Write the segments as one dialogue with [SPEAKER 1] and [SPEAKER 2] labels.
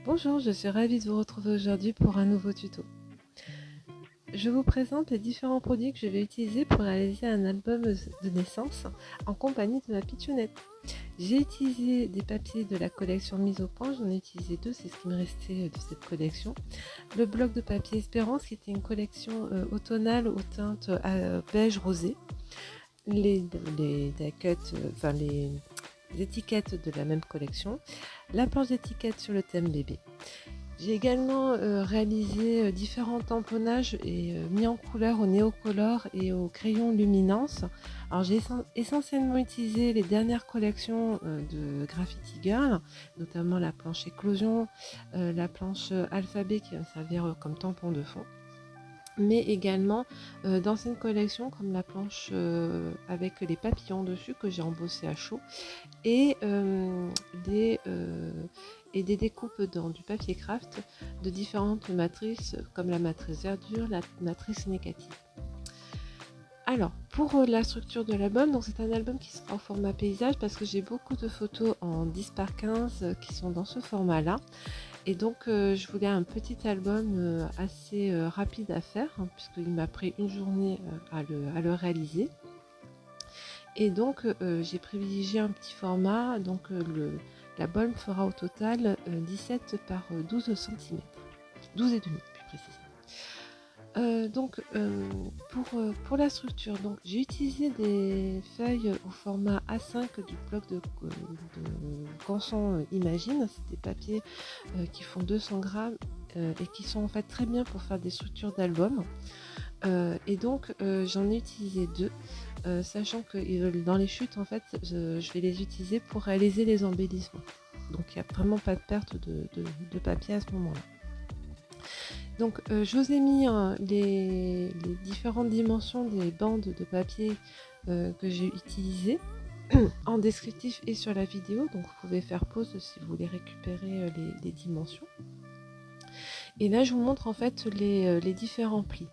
[SPEAKER 1] Bonjour, je suis ravie de vous retrouver aujourd'hui pour un nouveau tuto. Je vous présente les différents produits que je vais utiliser pour réaliser un album de naissance en compagnie de ma pitchounette. J'ai utilisé des papiers de la collection Mise au point, j'en ai utilisé deux, c'est ce qui me restait de cette collection. Le bloc de papier Espérance qui était une collection automnale aux teintes beige rosé. Les étiquettes de la même collection. La planche d'étiquettes sur le thème bébé. J'ai également réalisé différents tamponnages et mis en couleur au néocolor et au crayon luminance. Alors j'ai essentiellement utilisé les dernières collections de Graffiti Girl, notamment la planche éclosion, la planche alphabet qui va me servir comme tampon de fond, mais également d'anciennes collections comme la planche avec les papillons dessus que j'ai embossé à chaud et des découpes dans du papier craft de différentes matrices comme la matrice verdure, la matrice négative. Alors, pour la structure de l'album, donc c'est un album qui sera au format paysage parce que j'ai beaucoup de photos en 10 par 15 qui sont dans ce format-là. Et donc, je voulais un petit album assez rapide à faire, hein, puisqu'il m'a pris une journée à le réaliser. Et donc, j'ai privilégié un petit format, donc l'album fera au total 17 par 12 cm, 12 et demi plus précisément. Pour la structure, donc j'ai utilisé des feuilles au format A5 du bloc de Canson Imagine. C'est des papiers qui font 200 grammes et qui sont en fait très bien pour faire des structures d'album. Et donc j'en ai utilisé deux, sachant que dans les chutes en fait je vais les utiliser pour réaliser les embellissements. Donc il n'y a vraiment pas de perte de papier à ce moment-là. Donc je vous ai mis les différentes dimensions des bandes de papier que j'ai utilisées en descriptif et sur la vidéo, donc vous pouvez faire pause si vous voulez récupérer les dimensions. Et là je vous montre en fait les différents plis.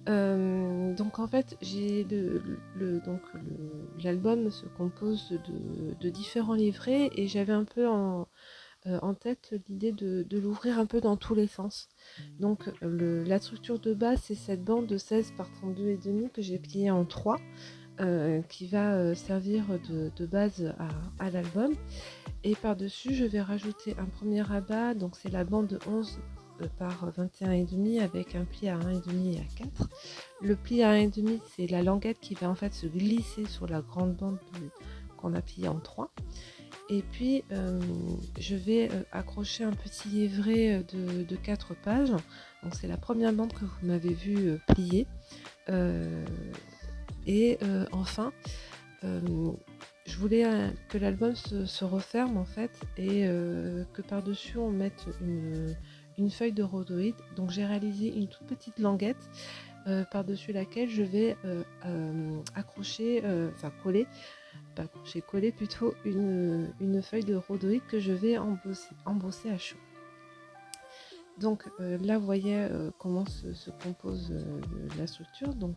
[SPEAKER 1] Donc en fait l'album se compose de différents livrets et j'avais un peu en tête l'idée de l'ouvrir un peu dans tous les sens. Donc la structure de base c'est cette bande de 16 par 32 et demi que j'ai pliée en 3 qui va servir de base à l'album, et par dessus je vais rajouter un premier rabat, donc c'est la bande de 11 par 21 et demi avec un pli à 1 et demi et à 4. Le pli à 1 et demi c'est la languette qui va en fait se glisser sur la grande bande qu'on a pliée en 3. Et puis je vais accrocher un petit livret de 4 pages. Donc c'est la première bande que vous m'avez vu plier. Enfin, je voulais que l'album se referme en fait et que par-dessus on mette une feuille de rhodoïde. Donc j'ai réalisé une toute petite languette par-dessus laquelle je vais accrocher, coller plutôt une feuille de rhodoïde que je vais embosser à chaud. Donc là vous voyez comment se compose la structure. Donc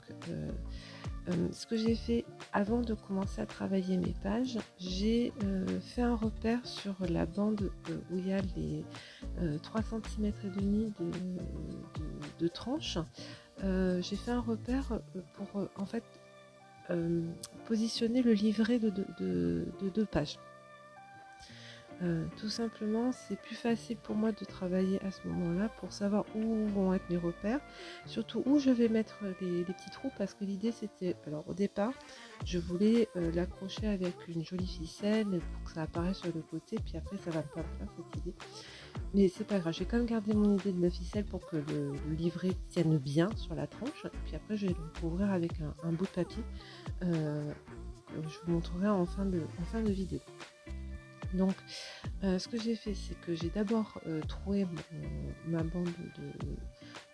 [SPEAKER 1] ce que j'ai fait avant de commencer à travailler mes pages, j'ai fait un repère sur la bande où il y a les 3 cm et demi de tranche. J'ai fait un repère pour en fait positionner le livret de 2 pages. Tout simplement, c'est plus facile pour moi de travailler à ce moment-là pour savoir où vont être mes repères, surtout où je vais mettre les petits trous, parce que l'idée c'était, alors au départ, je voulais l'accrocher avec une jolie ficelle pour que ça apparaisse sur le côté, puis après ça va pas me faire cette idée. Mais c'est pas grave, j'ai quand même gardé mon idée de la ficelle pour que le livret tienne bien sur la tranche, et puis après je vais le couvrir avec un bout de papier que je vous montrerai en fin de vidéo. Donc ce que j'ai fait, c'est que j'ai d'abord troué ma bande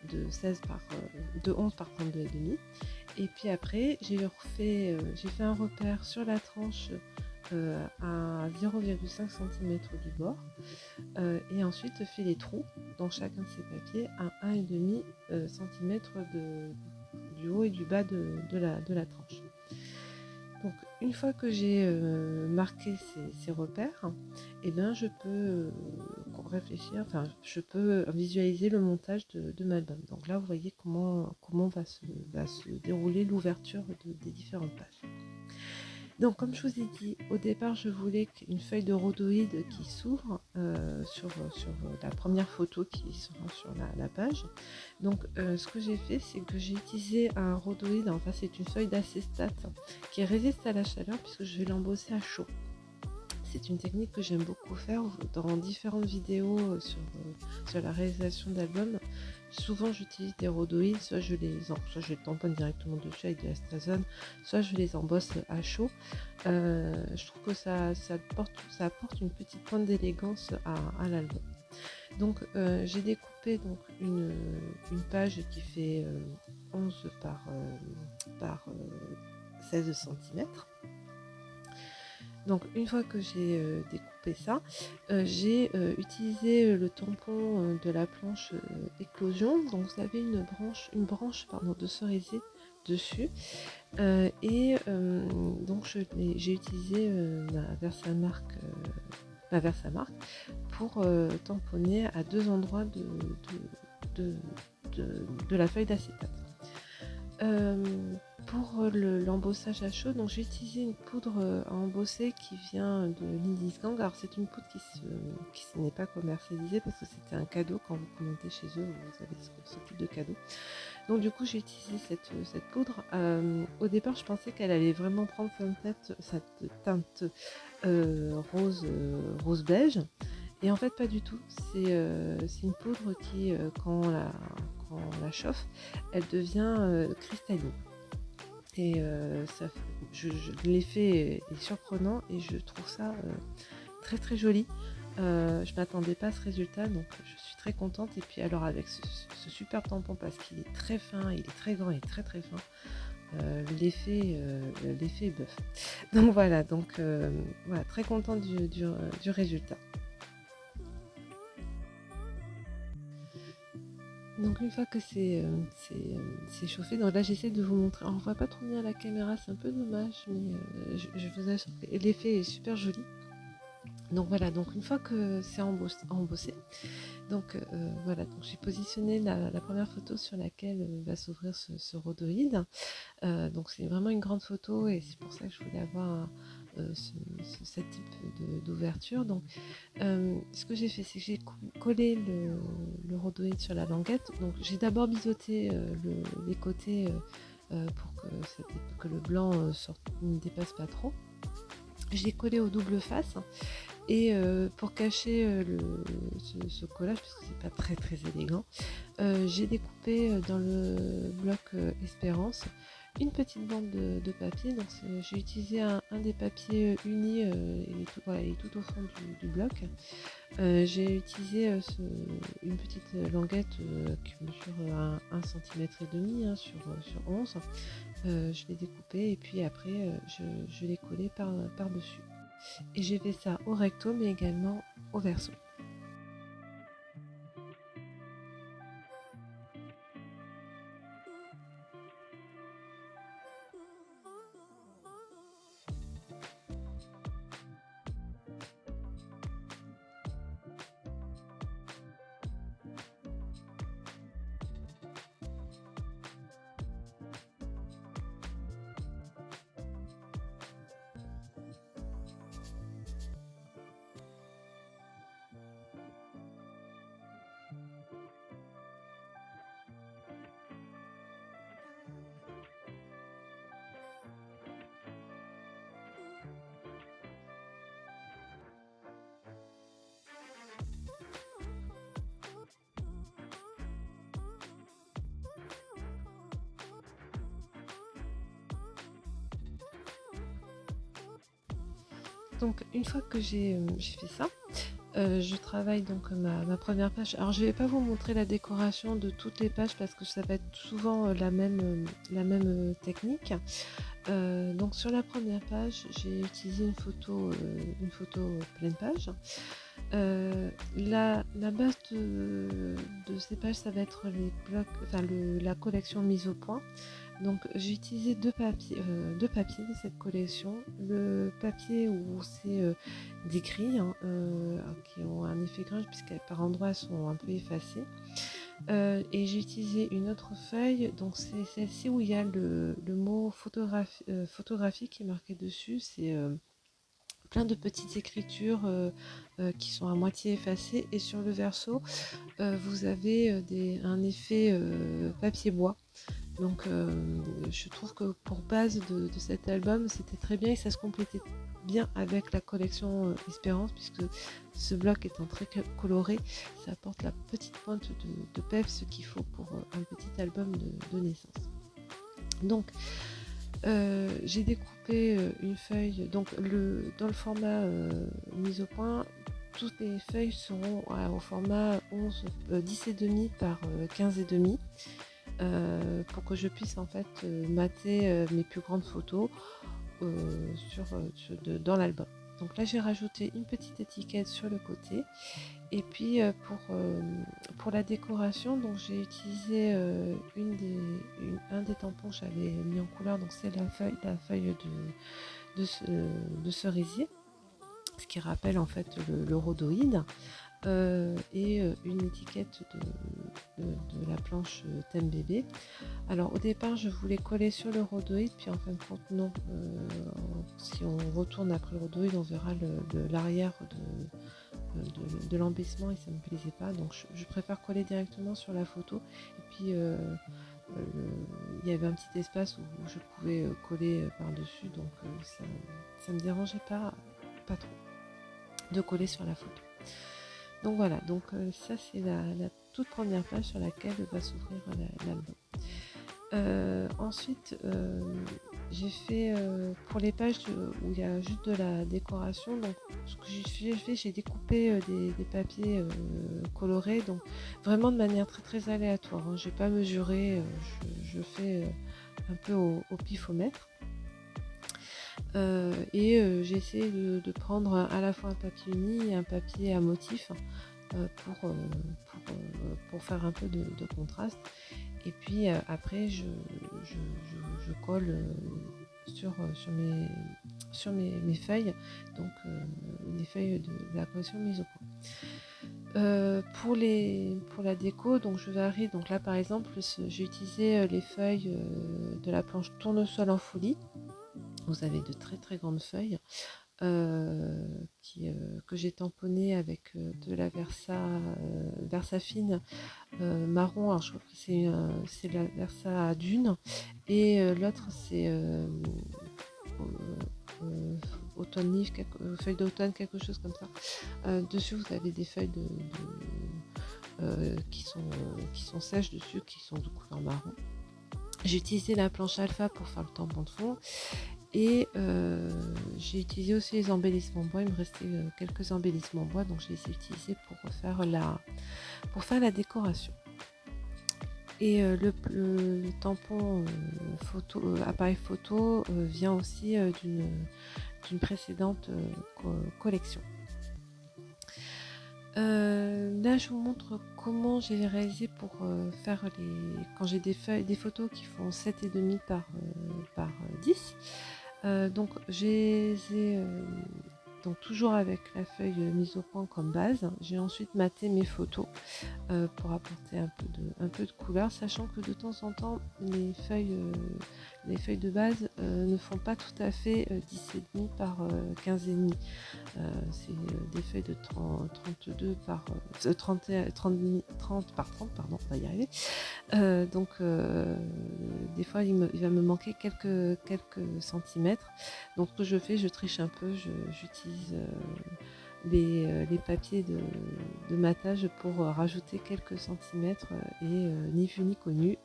[SPEAKER 1] de 11 par 32 et demi, et puis après j'ai fait un repère sur la tranche à 0,5 cm du bord, et ensuite fait les trous dans chacun de ces papiers à 1,5 cm du haut et du bas de la tranche. Donc une fois que j'ai marqué ces repères, eh bien, je peux réfléchir, enfin je peux visualiser le montage de ma album. Donc là vous voyez comment va se dérouler l'ouverture des différentes pages. Donc comme je vous ai dit, au départ je voulais une feuille de rhodoïde qui s'ouvre sur la première photo qui sera sur la page. Donc ce que j'ai fait, c'est que j'ai utilisé un rhodoïde, enfin c'est une feuille d'acéstate qui résiste à la chaleur puisque je vais l'embosser à chaud. C'est une technique que j'aime beaucoup faire dans différentes vidéos sur la réalisation d'albums. Souvent j'utilise des rhodoïdes, soit je les tamponne directement dessus avec de l'astazone, soit je les embosse à chaud. Je trouve que ça apporte une petite pointe d'élégance à l'album. Donc j'ai découpé donc une page qui fait 11 par 16 cm. Donc une fois que j'ai découpé ça, j'ai utilisé le tampon de la planche éclosion. Donc vous avez une branche de cerisier dessus. Donc j'ai utilisé ma Versamark pour tamponner à 2 endroits de la feuille d'acétate. Pour l'embossage à chaud, donc j'ai utilisé une poudre à embosser qui vient de Lindis Gang. Alors c'est une poudre qui n'est pas commercialisée parce que c'était un cadeau quand vous commandez chez eux, vous avez ce type de cadeau. Donc du coup j'ai utilisé cette poudre. Au départ je pensais qu'elle allait vraiment prendre cette teinte rose beige. Et en fait pas du tout, c'est une poudre qui quand on la chauffe, elle devient cristalline. Et l'effet est surprenant et je trouve ça très très joli. Je m'attendais pas à ce résultat, donc je suis très contente. Et puis alors avec ce super tampon, parce qu'il est très fin, il est très grand et très très fin, l'effet est bœuf. Donc voilà, très contente du résultat. Donc une fois que c'est chauffé, donc là j'essaie de vous montrer, on ne voit pas trop bien à la caméra, c'est un peu dommage, mais je vous assure que l'effet est super joli. Donc voilà, donc une fois que c'est embossé, donc voilà, donc j'ai positionné la première photo sur laquelle va s'ouvrir ce rhodoïde. Donc c'est vraiment une grande photo et c'est pour ça que je voulais avoir ce type d'ouverture. Donc ce que j'ai fait, c'est que j'ai collé le rhodoïde sur la languette. Donc j'ai d'abord biseauté les côtés pour que le blanc ne dépasse pas trop. Je l'ai collé aux doubles faces et pour cacher ce collage, parce que c'est pas très très élégant, j'ai découpé dans le bloc Espérance une petite bande de papier. Donc j'ai utilisé un des papiers unis, il est tout au fond du bloc. J'ai utilisé une petite languette qui mesure 1,5 cm sur 11. Je l'ai découpé et puis après je l'ai collé par dessus. Et j'ai fait ça au recto mais également au verso. Donc une fois que j'ai fait ça, je travaille donc ma première page. Alors je vais pas vous montrer la décoration de toutes les pages parce que ça va être souvent la même technique. Donc sur la première page, j'ai utilisé une photo pleine page. La base de ces pages, ça va être les blocs, enfin la collection mise au point. Donc j'ai utilisé deux papiers de cette collection. Le papier où c'est des grilles qui ont un effet grunge puisqu'elles par endroits sont un peu effacées. Et j'ai utilisé une autre feuille, donc c'est celle-ci où il y a le mot photographie qui est marqué dessus. C'est plein de petites écritures qui sont à moitié effacées, et sur le verso vous avez un effet papier bois. Donc je trouve que pour base de cet album c'était très bien, et ça se complétait bien avec la collection Espérance, puisque ce bloc étant très coloré, ça apporte la petite pointe de peps qu'il faut pour un petit album de naissance. Donc j'ai découpé une feuille, donc dans le format mise au point, toutes les feuilles seront au format 10,5 par 15,5, pour que je puisse en fait mater mes plus grandes photos dans l'album. Donc là j'ai rajouté une petite étiquette sur le côté, et puis pour la décoration, donc j'ai utilisé un des tampons que j'avais mis en couleur, donc c'est la feuille de cerisier, ce qui rappelle en fait le rhodoïde, et une étiquette de la planche thème bébé. Alors au départ je voulais coller sur le rhodoïde, puis en fin de compte non, si on retourne après le rhodoïde on verra l'arrière de l'embellissement et ça me plaisait pas, donc je préfère coller directement sur la photo. Et puis il y avait un petit espace où je pouvais coller par dessus, donc ça me dérangeait pas trop de coller sur la photo. Donc voilà, donc ça c'est la toute première page sur laquelle va s'ouvrir l'album. Ensuite j'ai fait pour les pages où il y a juste de la décoration, donc ce que j'ai découpé des papiers colorés, donc vraiment de manière très très aléatoire, hein. J'ai pas mesuré, je fais un peu au pifomètre. J'ai essayé de prendre à la fois un papier uni et un papier à motif pour faire un peu de contraste. Et puis après je colle sur mes feuilles, donc les feuilles de la collection mise au point. Pour la déco, donc je varie. Donc là par exemple j'ai utilisé les feuilles de la planche Tournesol en folie. Vous avez de très très grandes feuilles que j'ai tamponnées avec de la Versa fine marron. Alors je crois que c'est la Versa Dune, et l'autre c'est automne livre, feuilles d'automne, quelque chose comme ça. Dessus vous avez des feuilles qui sont sèches dessus, qui sont de couleur marron. J'ai utilisé la planche alpha pour faire le tampon de fond, et j'ai utilisé aussi les embellissements bois. Il me restait quelques embellissements bois, donc je les ai utilisés pour faire la décoration. Et le tampon appareil photo vient aussi d'une précédente collection. Là je vous montre comment j'ai réalisé pour faire quand j'ai des photos qui font 7,5 par 10. Donc j'ai donc toujours avec la feuille mise au point comme base. J'ai ensuite maté mes photos pour apporter un peu de couleur, sachant que de temps en temps les feuilles de base ne font pas tout à fait 10,5 par 15,5. C'est des feuilles de 32 par 30 par 30, pardon, on va y arriver. Donc des fois il va me manquer quelques centimètres. Donc ce que je fais, je triche un peu, j'utilise les papiers de matage pour rajouter quelques centimètres, et ni vu ni connu,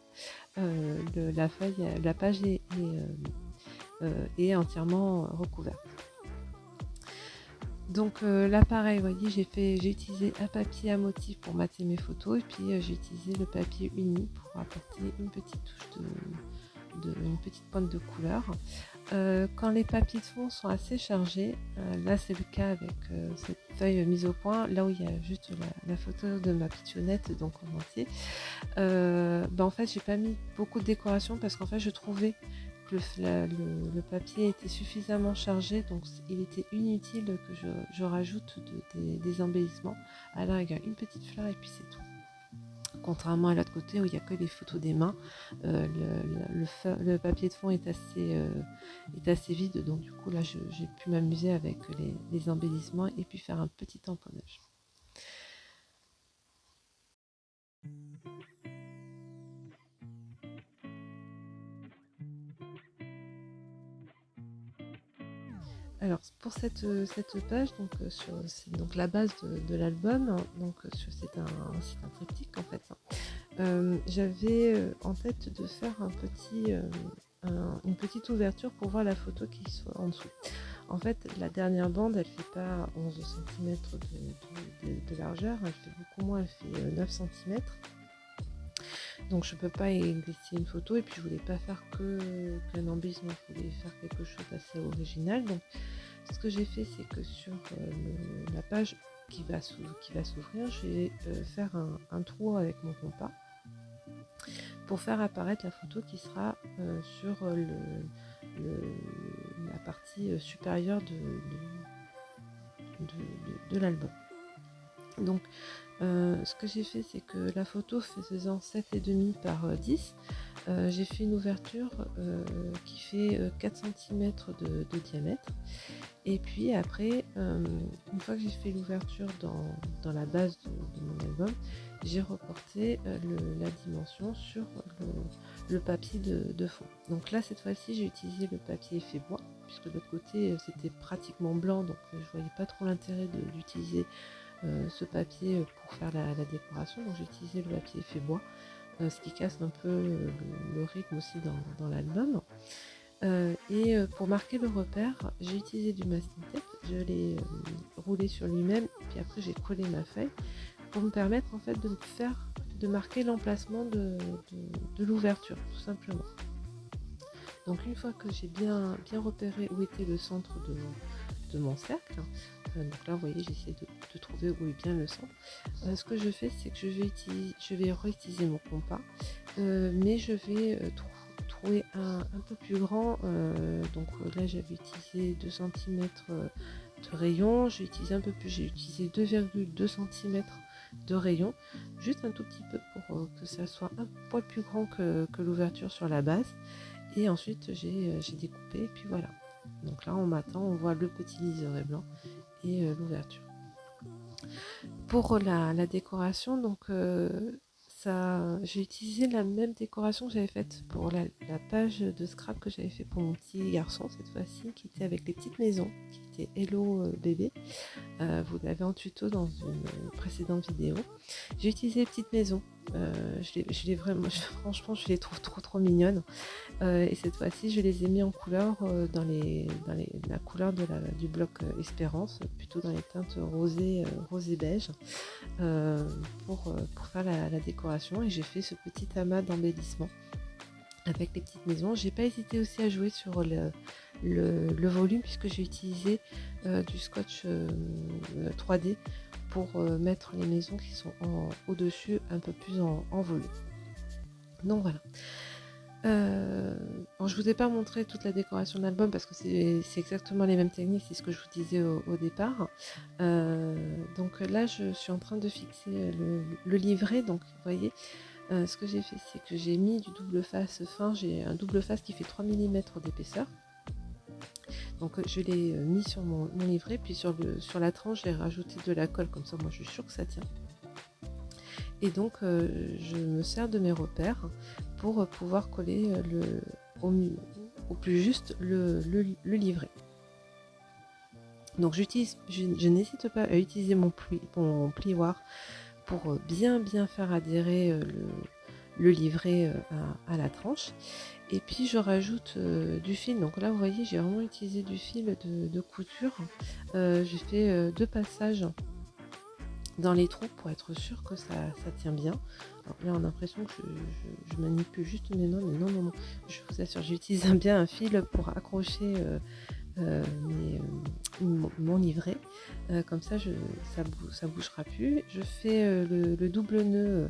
[SPEAKER 1] la page est entièrement recouverte. Donc là pareil, vous voyez, j'ai utilisé un papier à motif pour mater mes photos, et puis j'ai utilisé le papier uni pour apporter une petite touche une petite pointe de couleur. Quand les papiers de fond sont assez chargés, là c'est le cas avec cette feuille mise au point, là où il y a juste la photo de ma pitchounette, donc en entier, en fait j'ai pas mis beaucoup de décoration parce qu'en fait je trouvais que le papier était suffisamment chargé, donc il était inutile que je rajoute des embellissements. À la rigueur, une petite fleur et puis c'est tout. Contrairement à l'autre côté où il n'y a que les photos des mains, le papier de fond est assez vide, donc du coup là j'ai pu m'amuser avec les embellissements et puis faire un petit tamponnage. Alors pour cette page, donc c'est donc la base de l'album, donc c'est un triptyque en fait. J'avais en tête de faire une petite ouverture pour voir la photo qui soit en dessous. En fait, la dernière bande, elle fait pas 11 cm de largeur, elle fait beaucoup moins, elle fait 9 cm. Donc je peux pas y glisser une photo et puis je voulais pas faire qu'un embellissement, je voulais faire quelque chose d'assez original. Donc ce que j'ai fait, c'est que sur la page qui va s'ouvrir, je vais faire un trou avec mon compas pour faire apparaître la photo qui sera sur la partie supérieure de l'album. Donc ce que j'ai fait, c'est que la photo faisant 7,5 par 10, j'ai fait une ouverture qui fait 4 cm de diamètre. Et puis après, une fois que j'ai fait l'ouverture dans la base de mon album, j'ai reporté la dimension sur le papier de fond. Donc là, cette fois-ci, j'ai utilisé le papier effet bois, puisque de l'autre côté, c'était pratiquement blanc, donc je voyais pas trop l'intérêt d'utiliser ce papier pour faire la décoration. Donc j'ai utilisé le papier effet bois, ce qui casse un peu le rythme aussi dans l'album. Et pour marquer le repère, j'ai utilisé du masking tape, je l'ai roulé sur lui-même, puis après j'ai collé ma feuille pour me permettre en fait de marquer l'emplacement de l'ouverture, tout simplement. Donc une fois que j'ai bien repéré où était le centre de mon cercle, donc là vous voyez j'essaie de trouver où est bien le centre, ce que je fais c'est que je vais réutiliser mon compas, mais je vais trouver un peu plus grand, donc là j'avais utilisé 2 cm de rayon, j'ai utilisé un peu plus, j'ai utilisé 2,2 cm de rayon, juste un tout petit peu pour que ça soit un poil plus grand que l'ouverture sur la base. Et ensuite j'ai découpé et puis voilà. Donc là on m'attend, on voit le petit liseré blanc et l'ouverture. Pour la décoration, donc j'ai utilisé la même décoration que j'avais faite pour la page de scrap que j'avais fait pour mon petit garçon cette fois-ci, qui était avec les petites maisons, qui était Hello bébé. Vous l'avez en tuto dans une précédente vidéo. J'ai utilisé les petites maisons. Je les vraiment, franchement, je les trouve trop mignonnes. Et cette fois-ci, je les ai mis en couleur dans la couleur du bloc Espérance, plutôt dans les teintes rosé beige, pour faire la décoration. Et j'ai fait ce petit amas d'embellissement avec les petites maisons. J'ai pas hésité aussi à jouer sur le volume, puisque j'ai utilisé du scotch 3D pour mettre les maisons qui sont au-dessus un peu plus en volume. Donc voilà. Je vous ai pas montré toute la décoration de l'album parce que c'est exactement les mêmes techniques, c'est ce que je vous disais au départ. Donc là je suis en train de fixer le livret. Donc vous voyez, ce que j'ai fait, c'est que j'ai mis du double face fin. J'ai un double face qui fait 3 mm d'épaisseur. Donc je l'ai mis sur mon livret, puis sur la tranche j'ai rajouté de la colle, comme ça moi je suis sûre que ça tient. Et donc je me sers de mes repères pour pouvoir coller au plus juste le livret. Donc je n'hésite pas à utiliser mon plioir pour bien faire adhérer le livret à la tranche. Et puis je rajoute du fil. Donc là vous voyez, j'ai vraiment utilisé du fil de couture. J'ai fait 2 passages dans les trous pour être sûr que ça tient bien. Alors là, on a l'impression que je manipule juste mes mains, mais non, je vous assure, j'utilise bien un fil pour accrocher mon livret. Comme ça, ça bougera plus. Je fais le double nœud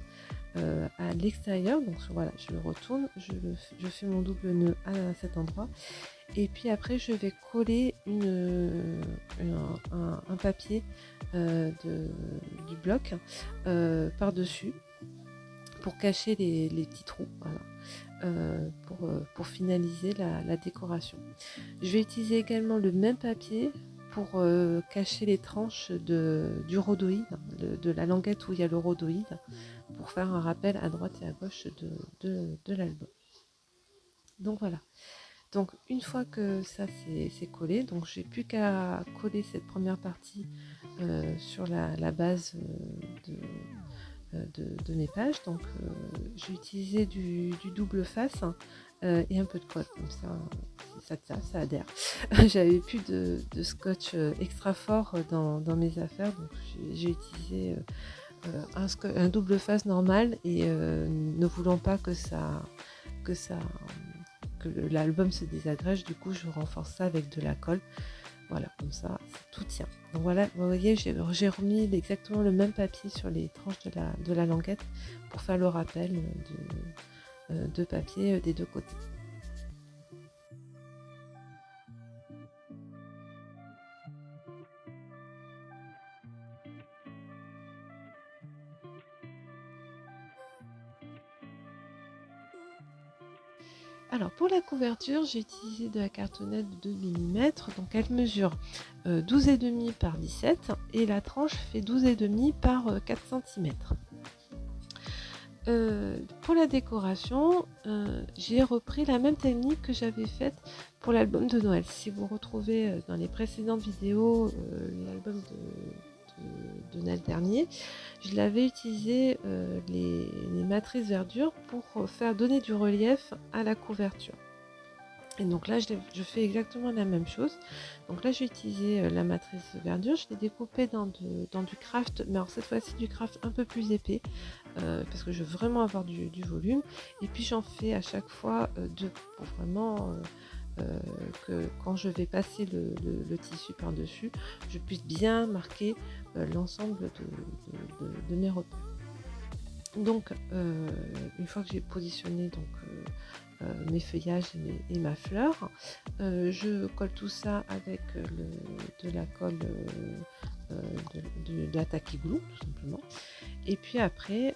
[SPEAKER 1] à l'extérieur, donc voilà, je le retourne, je fais mon double nœud à cet endroit, et puis après je vais coller un papier du bloc par dessus pour cacher les petits trous, voilà, pour finaliser la décoration. Je vais utiliser également le même papier pour cacher les tranches du rhodoïde, de la languette où il y a le rhodoïde, pour faire un rappel à droite et à gauche de l'album. Donc voilà. Donc une fois que ça c'est collé, donc j'ai plus qu'à coller cette première partie sur la base de mes pages. Donc j'ai utilisé du double face et un peu de colle, comme ça adhère. J'avais plus de scotch extra fort dans mes affaires, donc j'ai utilisé un double face normal, et ne voulant pas que l'album se désagrège, du coup je renforce ça avec de la colle. Voilà, comme ça tout tient. Donc voilà, vous voyez, j'ai remis exactement le même papier sur les tranches de la languette pour faire le rappel de papier des deux côtés. Alors pour la couverture, j'ai utilisé de la cartonnette de 2 mm, donc elle mesure 12,5 par 17 et la tranche fait 12,5 par 4 cm. Pour la décoration, j'ai repris la même technique que j'avais faite pour l'album de Noël. Si vous retrouvez dans les précédentes vidéos l'album de Noël dernier, je l'avais utilisé les matrices verdure pour faire donner du relief à la couverture. Et donc là, je fais exactement la même chose. Donc là, j'ai utilisé la matrice verdure, je l'ai découpée dans du craft, mais alors cette fois-ci du craft un peu plus épais, parce que je veux vraiment avoir du volume. Et puis j'en fais à chaque fois deux, pour vraiment que quand je vais passer le tissu par-dessus, je puisse bien marquer l'ensemble de mes repères. Donc une fois que j'ai positionné mes feuillages et ma fleur, je colle tout ça avec de la colle de la tacky glue, tout simplement. Et puis après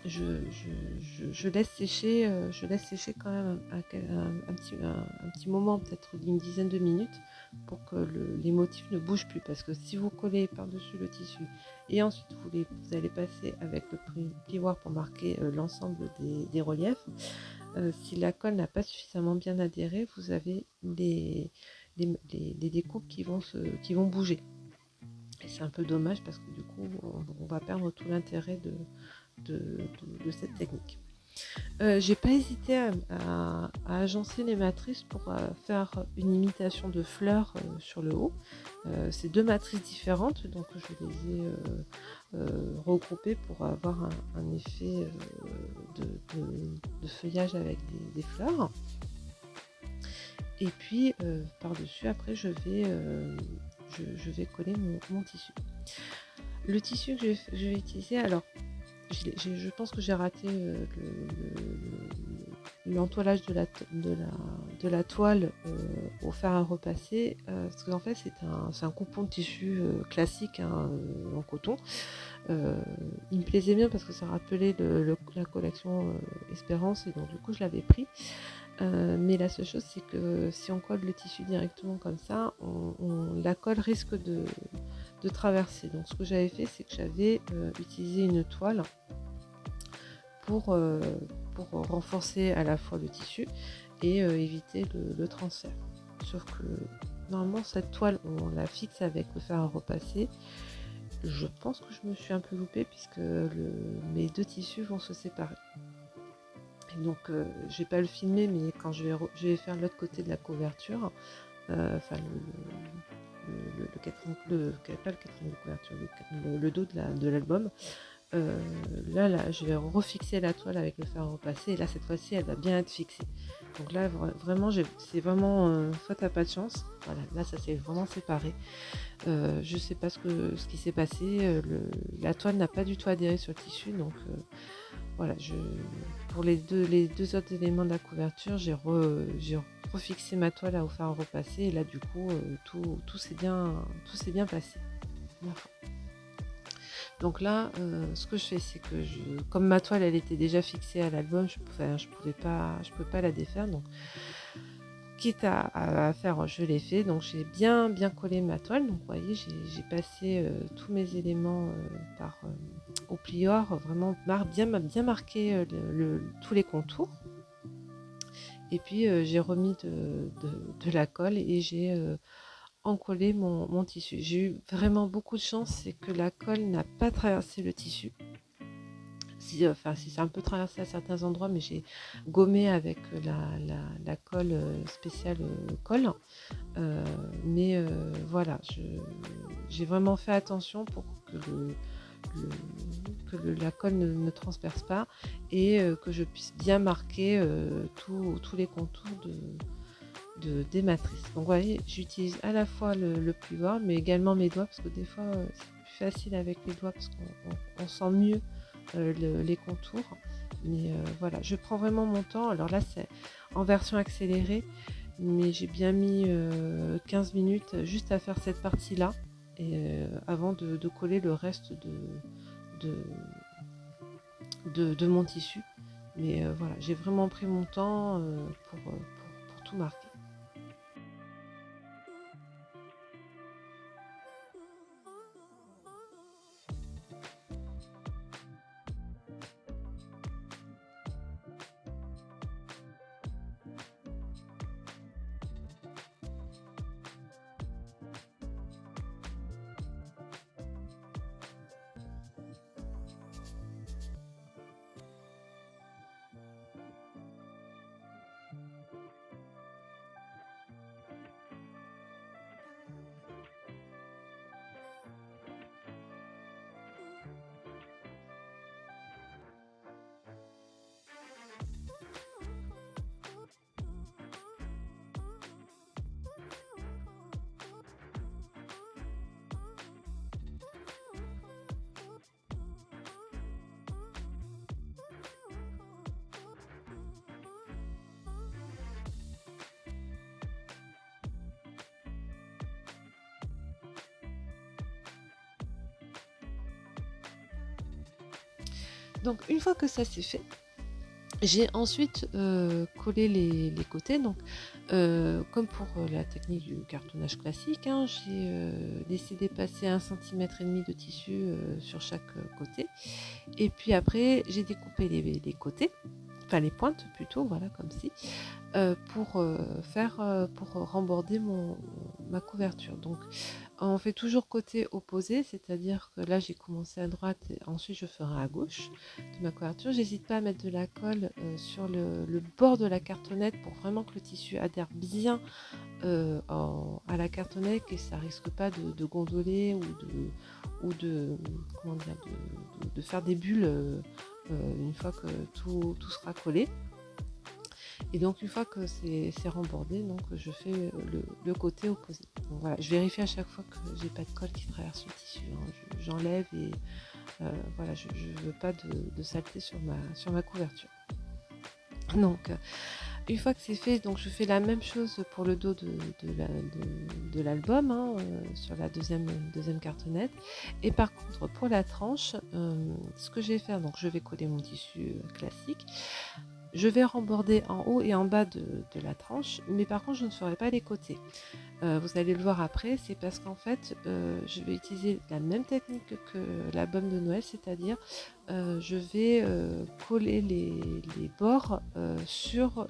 [SPEAKER 1] je laisse sécher quand même un petit moment, peut-être une dizaine de minutes, pour que les motifs ne bougent plus, parce que si vous collez par-dessus le tissu et ensuite vous allez passer avec le plioir pour marquer l'ensemble des reliefs, si la colle n'a pas suffisamment bien adhéré, vous avez les découpes qui vont bouger. Et c'est un peu dommage, parce que du coup on va perdre tout l'intérêt de cette technique. J'ai pas hésité à agencer les matrices pour faire une imitation de fleurs sur le haut. C'est deux matrices différentes, donc je les ai regroupées pour avoir un effet de feuillage avec des fleurs. Et puis par-dessus, après je vais coller mon tissu. Le tissu que je vais utiliser, alors je pense que j'ai raté l'entoilage de la toile au fer à repasser, parce qu'en fait c'est un coupon de tissu classique en coton. Il me plaisait bien parce que ça rappelait la collection Espérance, et donc du coup je l'avais pris. Mais la seule chose, c'est que si on colle le tissu directement comme ça, la colle risque de traverser. Donc ce que j'avais fait, c'est que j'avais utilisé une toile pour renforcer à la fois le tissu et éviter le transfert. Sauf que normalement cette toile, on la fixe avec le fer à repasser. Je pense que je me suis un peu loupée, puisque mes deux tissus vont se séparer. Et donc je vais pas le filmer, mais quand je vais faire l'autre côté de la couverture, enfin pas le quatrième de couverture, le dos de l'album. Là, je vais refixer la toile avec le fer à repasser et là cette fois-ci elle va bien être fixée. Donc là vraiment c'est vraiment soit t'as pas de chance, voilà, là ça s'est vraiment séparé. Je sais pas ce qui s'est passé, la toile n'a pas du tout adhéré sur le tissu, donc voilà, pour les deux autres éléments de la couverture, j'ai refixé ma toile au fer à repasser et là du coup tout s'est bien passé. Voilà. Donc là, ce que je fais, c'est que comme ma toile elle était déjà fixée à l'album, je pouvais pas la défaire. Donc, quitte à faire, je l'ai fait. Donc j'ai bien collé ma toile. Donc vous voyez, j'ai passé tous mes éléments au plieur, vraiment bien marqué tous les contours. Et puis j'ai remis de la colle et j'ai encoller mon tissu. J'ai eu vraiment beaucoup de chance, c'est que la colle n'a pas traversé le tissu. Si c'est un peu traversé à certains endroits, mais j'ai gommé avec la colle spéciale colle. Mais voilà, j'ai vraiment fait attention pour que la colle ne transperce pas et que je puisse bien marquer tous les contours des matrices. Donc vous voyez, j'utilise à la fois le plieur mais également mes doigts parce que des fois c'est plus facile avec les doigts parce qu'on sent mieux les contours. Mais voilà, je prends vraiment mon temps. Alors là c'est en version accélérée, mais j'ai bien mis 15 minutes juste à faire cette partie là et avant de coller le reste de mon tissu. Mais voilà, j'ai vraiment pris mon temps pour tout marquer. Donc une fois que ça c'est fait, j'ai ensuite collé les côtés. Donc comme pour la technique du cartonnage classique, hein, j'ai décidé de passer 1,5 cm de tissu sur chaque côté. Et puis après j'ai découpé les côtés, enfin les pointes plutôt, voilà comme ci, pour remborder ma couverture. Donc on fait toujours côté opposé, c'est-à-dire que là j'ai commencé à droite et ensuite je ferai à gauche de ma couverture. J'hésite pas à mettre de la colle sur le bord de la cartonnette pour vraiment que le tissu adhère bien à la cartonnette et ça risque pas de gondoler ou de comment dire de faire des bulles une fois que tout sera collé. Et donc une fois que c'est rembordé, donc je fais le côté opposé. Donc voilà, je vérifie à chaque fois que j'ai pas de colle qui traverse le tissu, hein. J'enlève et voilà, je veux pas de saleté sur ma couverture. Donc une fois que c'est fait, donc je fais la même chose pour le dos de l'album, hein, sur la deuxième cartonnette. Et par contre pour la tranche, ce que je vais faire, donc je vais coller mon tissu classique. Je vais remborder en haut et en bas de la tranche, mais par contre je ne ferai pas les côtés. Vous allez le voir après, c'est parce qu'en fait je vais utiliser la même technique que l'album de Noël, c'est-à-dire je vais coller les bords sur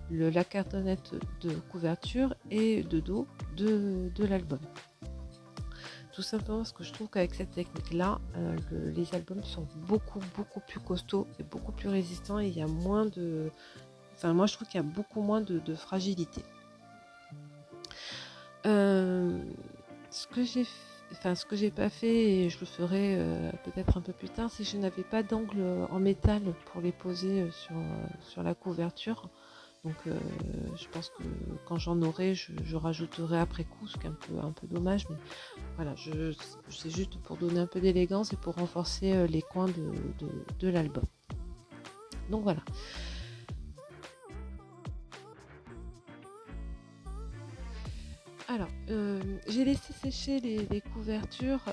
[SPEAKER 1] la cartonnette de couverture et de dos de l'album. Tout simplement parce que je trouve qu'avec cette technique-là, les albums sont beaucoup plus costauds et beaucoup plus résistants et il y a moins de... Enfin, moi je trouve qu'il y a beaucoup moins de fragilité. Hem, ce que j'ai ce que j'ai pas fait et je le ferai, peut-être un peu plus tard, c'est que je n'avais pas d'angle, en métal pour les poser, sur la couverture. Donc je pense que quand j'en aurai, je rajouterai après coup, ce qui est un peu dommage, mais voilà, c'est juste pour donner un peu d'élégance et pour renforcer, les coins de l'album. Donc voilà. Alors, j'ai laissé sécher les couvertures,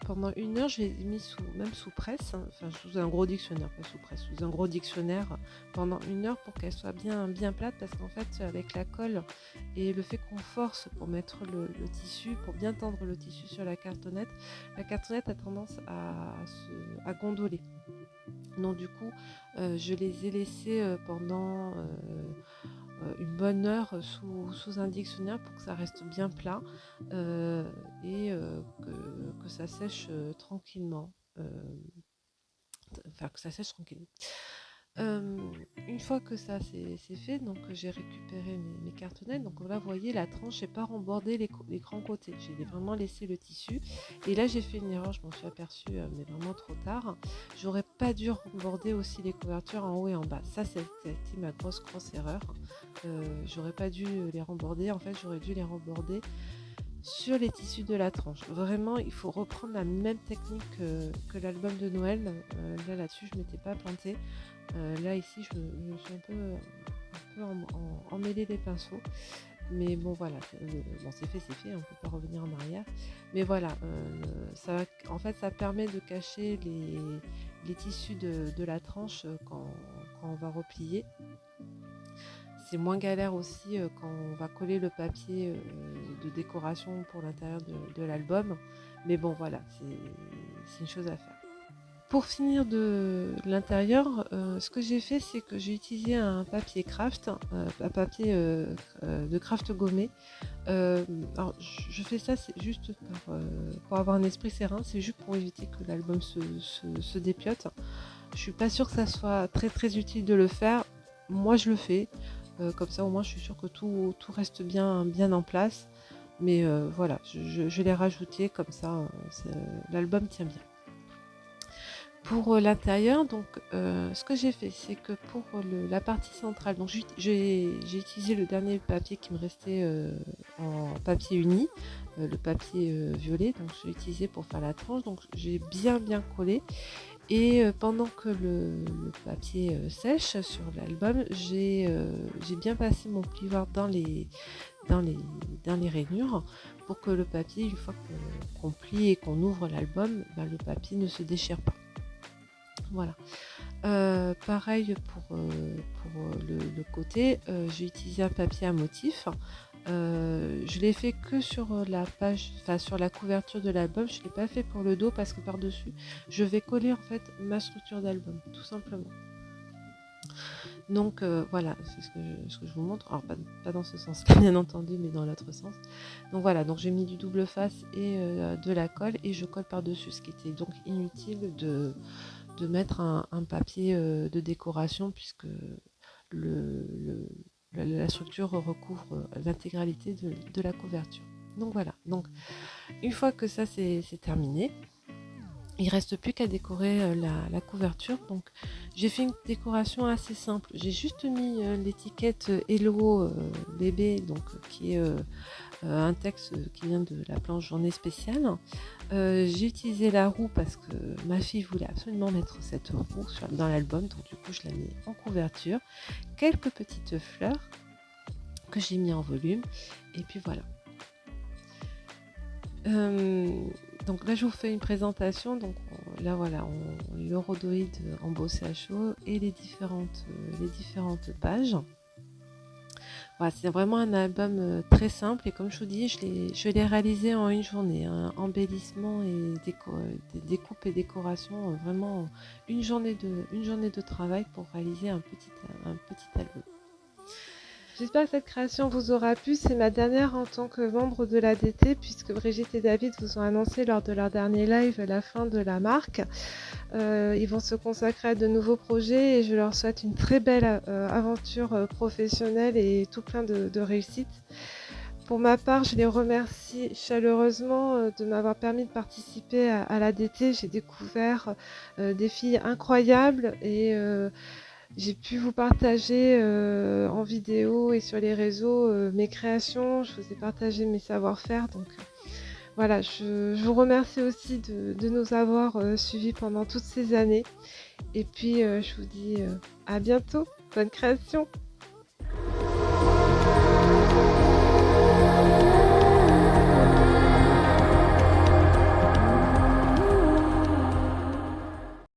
[SPEAKER 1] pendant 1 heure. Je les ai mis sous presse, hein, enfin sous un gros dictionnaire, pas sous presse, sous un gros dictionnaire pendant 1 heure pour qu'elles soient bien plates parce qu'en fait, avec la colle et le fait qu'on force pour mettre le tissu, pour bien tendre le tissu sur la cartonnette a tendance à gondoler. Donc du coup, je les ai laissées, pendant, une bonne heure sous un dictionnaire pour que ça reste bien plat, et que ça sèche tranquillement. Enfin, que ça sèche tranquillement. Une fois que ça c'est fait, donc j'ai récupéré mes cartonnettes. Donc là, vous voyez, la tranche n'est pas rembordée les grands côtés. J'ai vraiment laissé le tissu. Et là, j'ai fait une erreur, je m'en suis aperçue, mais vraiment trop tard. J'aurais pas dû remborder aussi les couvertures en haut et en bas. Ça a été ma grosse erreur. J'aurais pas dû les remborder. En fait, j'aurais dû les remborder sur les tissus de la tranche. Vraiment, il faut reprendre la même technique que l'album de Noël. Là-dessus, je m'étais pas plantée. Là, ici, je me suis un peu emmêlé les pinceaux. Mais bon, voilà, c'est fait, on ne peut pas revenir en arrière. Mais voilà, en fait, ça permet de cacher les tissus de la tranche quand on va replier. C'est moins galère aussi quand on va coller le papier de décoration pour l'intérieur de l'album. Mais bon, voilà, c'est une chose à faire. Pour finir de l'intérieur, ce que j'ai fait, c'est que j'ai utilisé un papier craft, un papier de craft gommé. Alors, je fais ça, c'est juste pour avoir un esprit serein, c'est juste pour éviter que l'album se dépiote. Je suis pas sûre que ça soit très utile de le faire. Moi, je le fais. Comme ça, au moins, je suis sûre que tout reste bien en place. Mais voilà, je l'ai rajouté, comme ça, l'album tient bien. Pour l'intérieur, donc ce que j'ai fait, c'est que pour la partie centrale, donc j'ai utilisé le dernier papier qui me restait en papier uni, le papier violet, donc je l'ai utilisé pour faire la tranche, donc j'ai bien collé. Et pendant que le papier sèche sur l'album, j'ai bien passé mon plioir dans les rainures pour que le papier, une fois qu'on plie et qu'on ouvre l'album, le papier ne se déchire pas. Voilà. Pareil pour le côté, j'ai utilisé un papier à motif. Je l'ai fait que sur la page, enfin sur la couverture de l'album. Je ne l'ai pas fait pour le dos parce que par-dessus, je vais coller en fait ma structure d'album, tout simplement. Donc voilà, c'est ce que je vous montre. Alors pas dans ce sens-là, bien entendu, mais dans l'autre sens. Donc voilà, donc j'ai mis du double face et de la colle et je colle par-dessus, ce qui était donc inutile de mettre un papier de décoration puisque la structure recouvre l'intégralité de la couverture. Donc voilà, donc une fois que ça c'est terminé, il ne reste plus qu'à décorer la couverture. Donc j'ai fait une décoration assez simple. J'ai juste mis l'étiquette Hello bébé, donc qui est un texte qui vient de la planche journée spéciale. J'ai utilisé la roue parce que ma fille voulait absolument mettre cette roue dans l'album, donc du coup je la mets en couverture. Quelques petites fleurs que j'ai mis en volume, et puis voilà. Donc là je vous fais une présentation. Donc là voilà, le rhodoïde embossé à chaud et les différentes pages. Voilà, c'est vraiment un album très simple et comme je vous dis, je l'ai réalisé en une journée. Embellissement et découpe et décoration, vraiment une journée de travail pour réaliser un petit album. J'espère que cette création vous aura plu. C'est ma dernière en tant que membre de l'ADT puisque Brigitte et David vous ont annoncé lors de leur dernier live la fin de la marque. Ils vont se consacrer à de nouveaux projets et je leur souhaite une très belle aventure professionnelle et tout plein de réussite. Pour ma part, je les remercie chaleureusement de m'avoir permis de participer à l'ADT. J'ai découvert des filles incroyables et j'ai pu vous partager en vidéo et sur les réseaux mes créations. Je vous ai partagé mes savoir-faire. Donc voilà, je vous remercie aussi de nous avoir suivis pendant toutes ces années. Et puis je vous dis à bientôt. Bonne création!